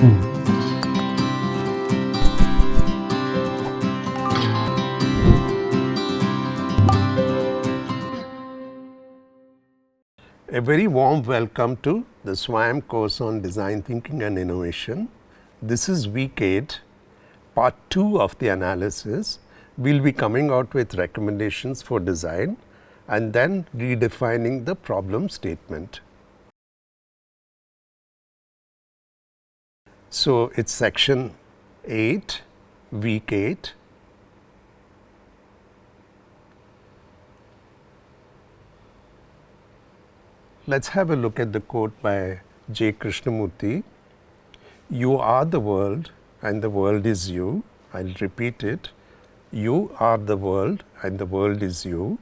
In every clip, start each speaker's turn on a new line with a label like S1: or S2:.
S1: A very warm welcome to the SWAM course on Design Thinking and Innovation. This is week 8, part 2 of the analysis. We will be coming out with recommendations for design and then redefining the problem statement. So, it is section 8, week 8. Let us have a look at the quote by J. Krishnamurti. You are the world and the world is you. I will repeat it. You are the world and the world is you.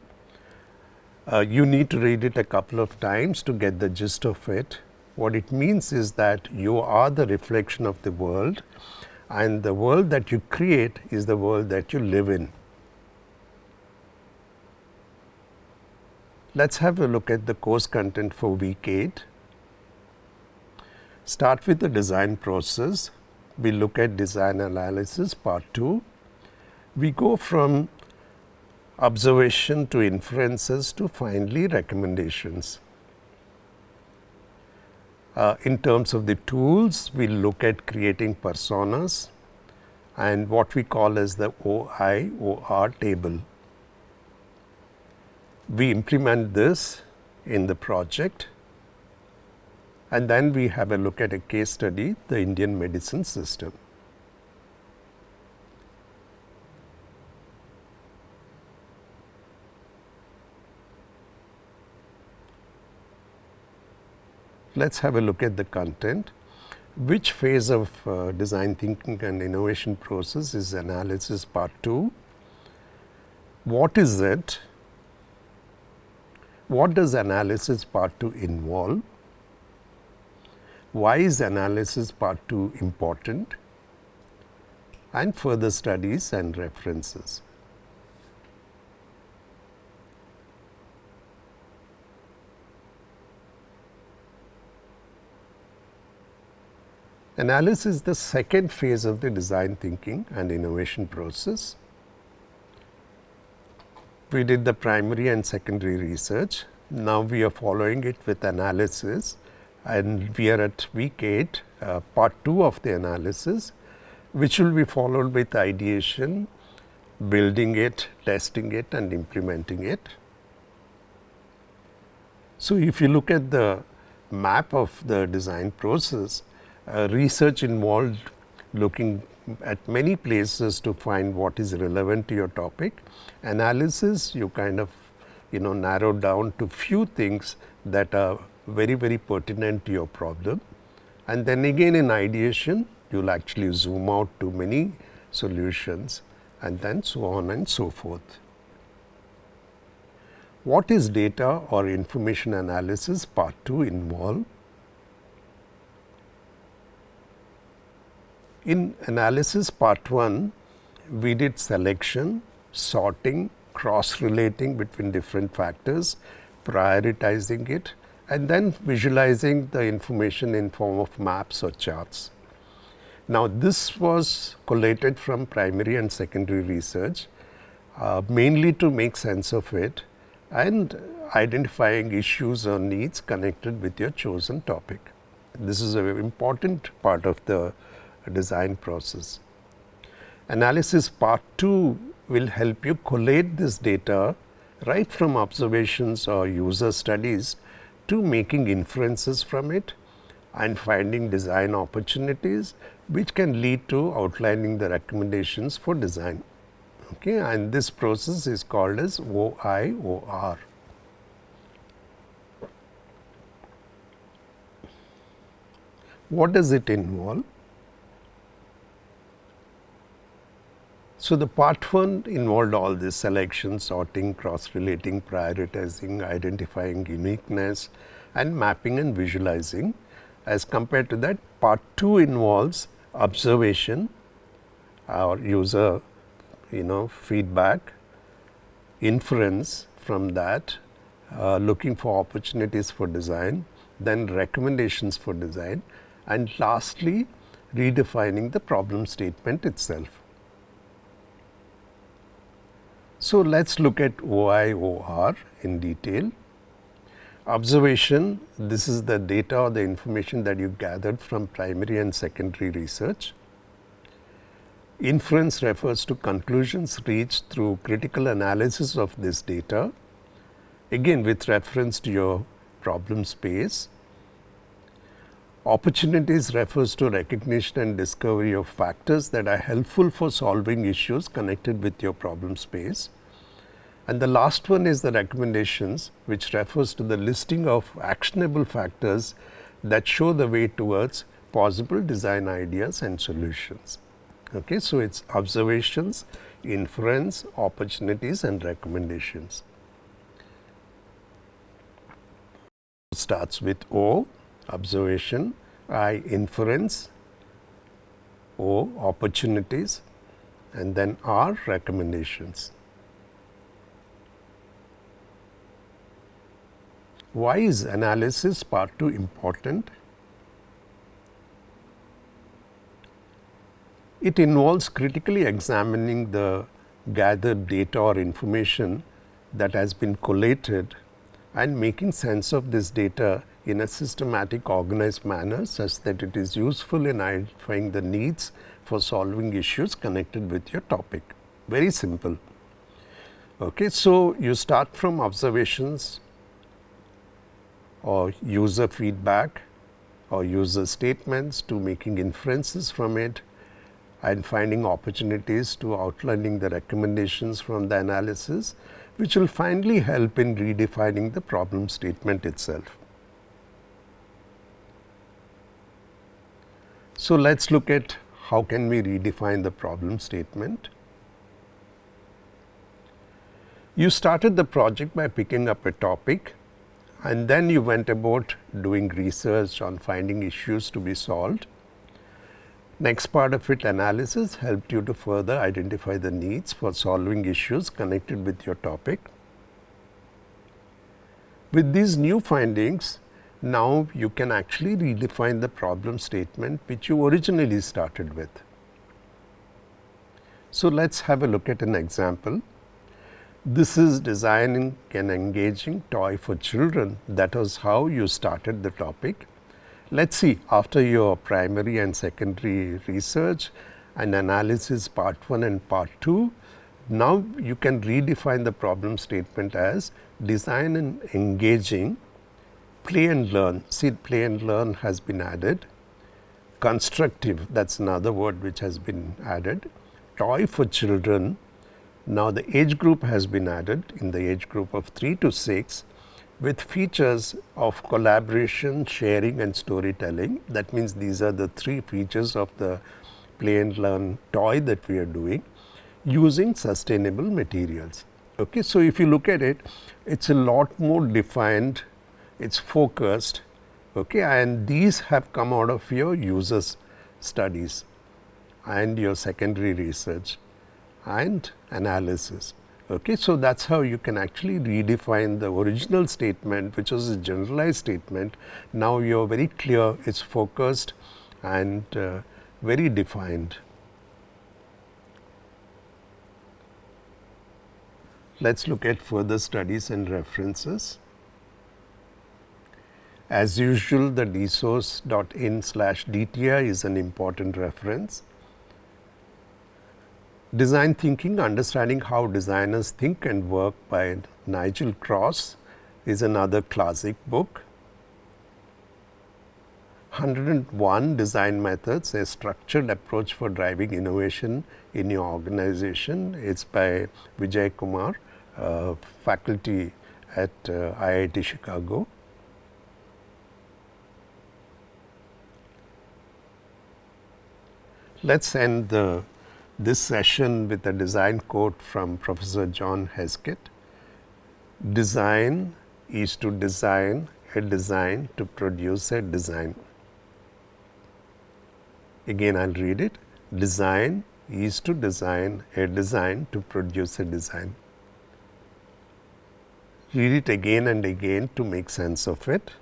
S1: You need to read it a couple of times to get the gist of it. What it means is that you are the reflection of the world, and the world that you create is the world that you live in. Let us have a look at the course content for week 8. Start with the design process. We look at design analysis part 2. We go from observation to inferences to finally recommendations. In terms of the tools, we look at creating personas and what we call as the OIOR table. We implement this in the project, and then we have a look at a case study, the Indian medicine system. Let us have a look at the content. Which phase of design thinking and innovation process is analysis part 2? What is it? What does analysis part 2 involve? Why is analysis part 2 important? And further studies and references. Analysis is the second phase of the design thinking and innovation process. We did the primary and secondary research. Now we are following it with analysis, and we are at week 8, part 2 of the analysis, which will be followed with ideation, building it, testing it and implementing it. So, if you look at the map of the design process, research involved looking at many places to find what is relevant to your topic. Analysis, you kind of narrow down to few things that are very pertinent to your problem, and then again in ideation you will actually zoom out to many solutions, and then so on and so forth. What is data or information analysis part 2 involve? In analysis part 1, we did selection, sorting, cross-relating between different factors, prioritizing it, and then visualizing the information in form of maps or charts. Now, this was collated from primary and secondary research, mainly to make sense of it and identifying issues or needs connected with your chosen topic. This is an important part of the design process. Analysis part 2 will help you collate this data right from observations or user studies to making inferences from it and finding design opportunities, which can lead to outlining the recommendations for design. Okay, and this process is called as OIOR. What does it involve? So, the part 1 involved all this selection, sorting, cross-relating, prioritizing, identifying uniqueness and mapping and visualizing. As compared to that, part 2 involves observation or user feedback, inference from that, looking for opportunities for design, then recommendations for design, and lastly redefining the problem statement itself. So, let us look at OIOR in detail. Observation, this is the data or the information that you gathered from primary and secondary research. Inference refers to conclusions reached through critical analysis of this data, again with reference to your problem space. Opportunities refers to recognition and discovery of factors that are helpful for solving issues connected with your problem space. And the last one is the recommendations, which refers to the listing of actionable factors that show the way towards possible design ideas and solutions. Okay, so it's observations, inference, opportunities, and recommendations. Starts with O, observation, I, inference, O, opportunities, and then R, recommendations. Why is analysis part 2 important? It involves critically examining the gathered data or information that has been collated and making sense of this data in a systematic, organized manner such that it is useful in identifying the needs for solving issues connected with your topic. Very simple. Okay, so you start from observations or user feedback or user statements to making inferences from it and finding opportunities to outlining the recommendations from the analysis, which will finally help in redefining the problem statement itself. So, let us look at how can we redefine the problem statement. You started the project by picking up a topic and then you went about doing research on finding issues to be solved. Next part of it, analysis, helped you to further identify the needs for solving issues connected with your topic. With these new findings, now you can actually redefine the problem statement which you originally started with. So, let us have a look at an example. This is designing an engaging toy for children. That was how you started the topic. Let us see, after your primary and secondary research and analysis part 1 and part 2, now you can redefine the problem statement as design an engaging play and learn. See, play and learn has been added. Constructive, that is another word which has been added. Toy for children, now the age group has been added in the age group of 3 to 6. With features of collaboration, sharing and storytelling. That means these are the 3 features of the play and learn toy that we are doing using sustainable materials. Okay, so, if you look at it, it is a lot more defined, it is focused, okay, and these have come out of your users studies and your secondary research and analysis. Okay, so, that is how you can actually redefine the original statement, which was a generalized statement. Now, you are very clear, it is focused and very defined. Let us look at further studies and references. As usual, the dsource.in/DT&I is an important reference. Design Thinking, Understanding How Designers Think and Work by Nigel Cross is another classic book. 101 Design Methods, a Structured Approach for Driving Innovation in Your Organization. It is by Vijay Kumar, faculty at IIT Chicago. Let us end this session with a design quote from Professor John Heskett. Design is to design a design to produce a design. Again, I will read it. Design is to design a design to produce a design. Read it again and again to make sense of it.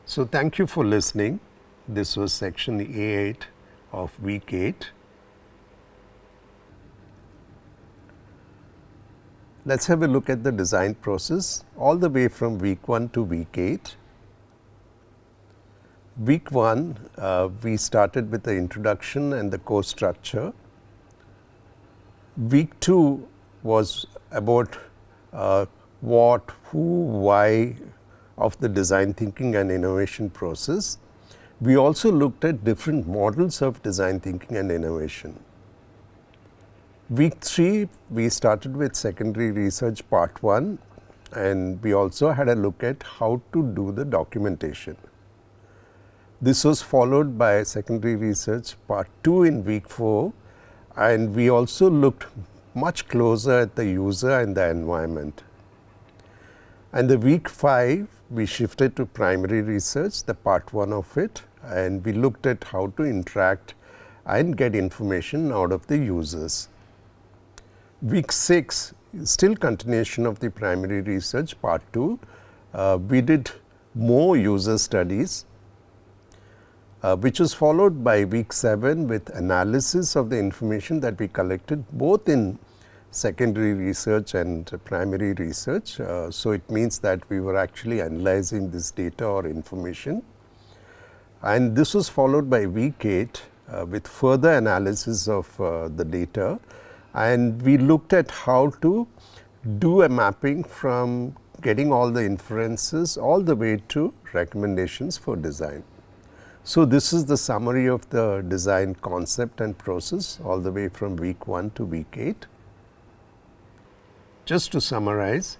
S1: So thank you for listening. This was section A8 of week 8. Let's have a look at the design process all the way from week 1 to week 8. Week 1, we started with the introduction and the course structure. Week 2 was about what, who, why of the design thinking and innovation process. We also looked at different models of design thinking and innovation. Week 3, we started with secondary research part 1, and we also had a look at how to do the documentation. This was followed by secondary research part 2 in week 4, and we also looked much closer at the user and the environment. And the week 5, we shifted to primary research, the part 1 of it, and we looked at how to interact and get information out of the users. Week 6, still continuation of the primary research part 2. We did more user studies, which was followed by week 7 with analysis of the information that we collected both in secondary research and primary research. So it means that we were actually analyzing this data or information. And this was followed by week 8 with further analysis of the data. And we looked at how to do a mapping from getting all the inferences all the way to recommendations for design. So this is the summary of the design concept and process all the way from week 1 to week 8. Just to summarize,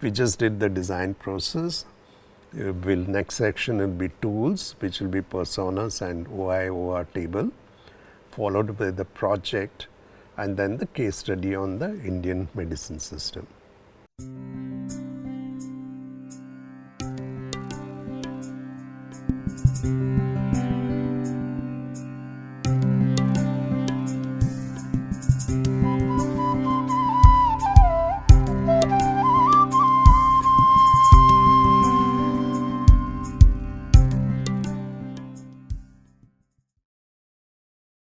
S1: we just did the design process. Next section will be tools, which will be personas and OIOR table, followed by the project and then the case study on the Indian medicine system.